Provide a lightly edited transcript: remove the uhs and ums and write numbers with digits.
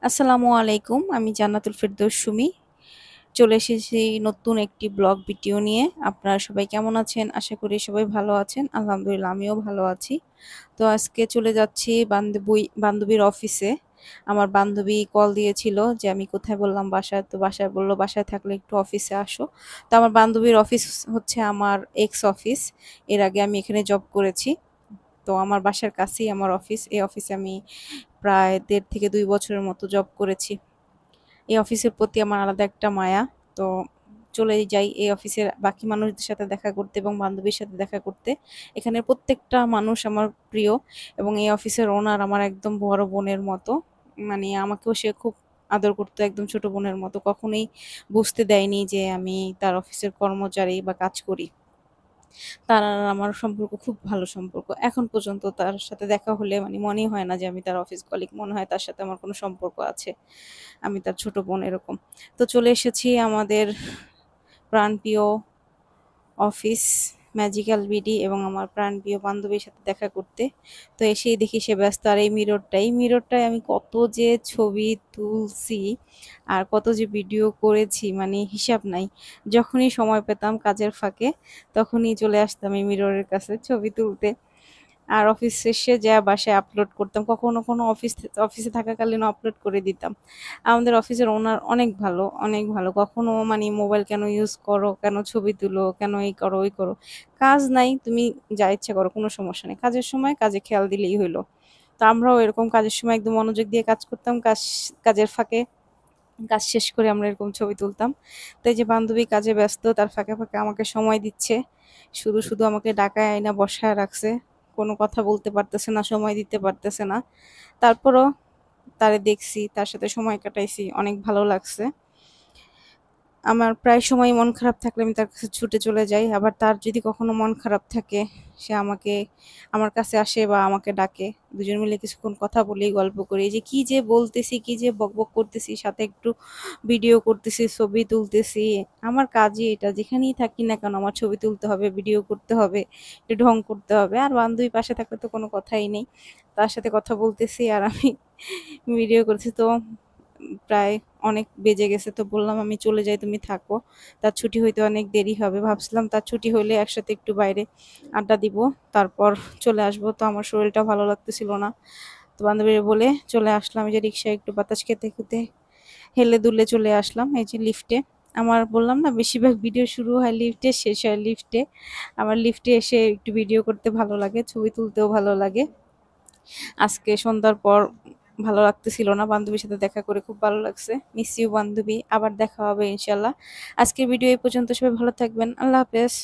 আসসালামু আলাইকুম। আমি জান্নাতুল ফেরদৌস সুমি। চলে এসেছি নতুন একটি ব্লগ ভিডিও নিয়ে। আপনারা সবাই কেমন আছেন? আশা করি সবাই ভালো আছেন। আলহামদুলিল্লাহ আমিও ভালো আছি। তো আজকে চলে যাচ্ছি বান্ধবীর অফিসে। আমার বান্ধবী কল দিয়েছিল যে আমি কোথায়, বললাম বাসায়। তো বাসায় বলল বাসায় থাকলে একটু অফিসে আসো। তো আমার বান্ধবীর অফিস হচ্ছে আমার এক্স অফিস। এর আগে আমি এখানে জব করেছি। তো আমার বাসার কাছেই আমার অফিস। এই অফিসে আমি প্রায় ১.৫ থেকে ২ বছরের মতো জব করেছি। এই অফিসের প্রতি আমার আলাদা একটা মায়া। তো চলেই যাই এই অফিসের বাকি মানুষদের সাথে দেখা করতে এবং বান্ধবীর সাথে দেখা করতে। এখানের প্রত্যেকটা মানুষ আমার প্রিয় এবং এই অফিসের ওনার আমার একদম বড় বোনের মতো। মানে আমাকেও সে খুব আদর করতো একদম ছোট বোনের মতো। কখনোই বুঝতে দেয়নি যে আমি তার অফিসের কর্মচারী বা কাজ করি। তার আর আমার সম্পর্ক খুব ভালো সম্পর্ক। এখন পর্যন্ত তার সাথে দেখা হলে মানে মনেই হয় না যে আমি তার অফিস কলিগ। মনে হয় তার সাথে আমার কোনো সম্পর্ক আছে। আমি তার ছোট বোন এরকম। তো চলে এসেছি আমাদের প্রাণপ্রিয় অফিস ম্যাজিক্যাল বিডি এবং আমার প্রাণপ্রিয় বান্ধবীর সাথে দেখা করতে। তো এসেই দেখি সে ব্যস্ত। আর এই মিররটায় আমি কত যে ছবি তুলছি আর কত যে ভিডিও করেছি মানে হিসাব নাই। যখনই সময় পেতাম কাজের ফাঁকে তখনই চলে আসতাম এই মিররের কাছে ছবি তুলতে। আর অফিস শেষে যায়া বাসায় আপলোড করতাম। কখনো কোনো অফিসে থাকাকালীন আপলোড করে দিতাম। আমাদের অফিসের ওনার অনেক ভালো, অনেক ভালো। কখনো মানে মোবাইল কেন ইউজ করো, কেন ছবি তুলো, কেন এই করো, ওই করো। কাজ নাই তুমি যা ইচ্ছা করো, কোনো সমস্যা নেই। কাজের সময় কাজে খেয়াল দিলেই হইলো। তো আমরাও এরকম কাজের সময় একদম মনোযোগ দিয়ে কাজ করতাম। কাজের ফাঁকে কাজ শেষ করে আমরা এরকম ছবি তুলতাম। তো এই যে বান্ধবী কাজে ব্যস্ত, তার ফাঁকে, ফাঁকে আমাকে সময় দিচ্ছে। শুধু আমাকে ডাকায় আইনা বসায় রাখছে। কোনো কথা বলতে পারতেছে না, সময় দিতে পারতেছে না। তারপরও তারে দেখছি, তার সাথে সময় কাটাইছি। অনেক ভালো লাগছে। আমার প্রায় সময়ই মন খারাপ থাকলে আমি তার কাছে ছুটে চলে যাই। আবার তার যদি কখনো মন খারাপ থাকে, সে আমার কাছে আসে বা আমাকে ডাকে। দুজন মিলে কিছুক্ষণ কথা বলি, গল্প করি। এই যে কি যে বলতেছি, কি যে বকবক করতেছি, সাথে একটু ভিডিও করতেছি, ছবি তুলতেছি। আমার কাজই এটা। যেখানেই থাকি না কেন আমার ছবি তুলতে হবে, ভিডিও করতে হবে, একটু ঢং করতে হবে। আর বান্ধবী পাশে থাকলে তো কোনো কথাই নেই। তার সাথে কথা বলতেছি আর আমি ভিডিও করছি। তো প্রায় অনেক বেজে গেছে। তো বললাম আমি চলে যাই, তুমি থাকো। তার ছুটি হইতে অনেক দেরি হবে। ভাবছিলাম তার ছুটি হইলে একসাথে একটু বাইরে আড্ডা দিব। তারপর চলে আসবো। তো আমার শরীরটা ভালো লাগতেছিল না। তো বান্ধবীরে বলে চলে আসলাম। এই যে রিক্সায় একটু বাতাস খেতে, খেতে হেলে দুলে চলে আসলাম। এই যে লিফটে। আমার বললাম না বেশিরভাগ ভিডিও শুরু হয় লিফটে, শেষ হয় লিফটে। আমার লিফটে এসে একটু ভিডিও করতে ভালো লাগে, ছবি তুলতেও ভালো লাগে। আজকে সন্ধ্যার পর ভালো লাগতেছিল না। বান্ধবীর সাথে দেখা করে খুব ভালো লাগছে। মিস ইউ বান্ধবী। আবার দেখা হবে ইনশাল্লাহ। আজকের ভিডিও এই পর্যন্ত। সবাই ভালো থাকবেন। আল্লাহ হাফেজ।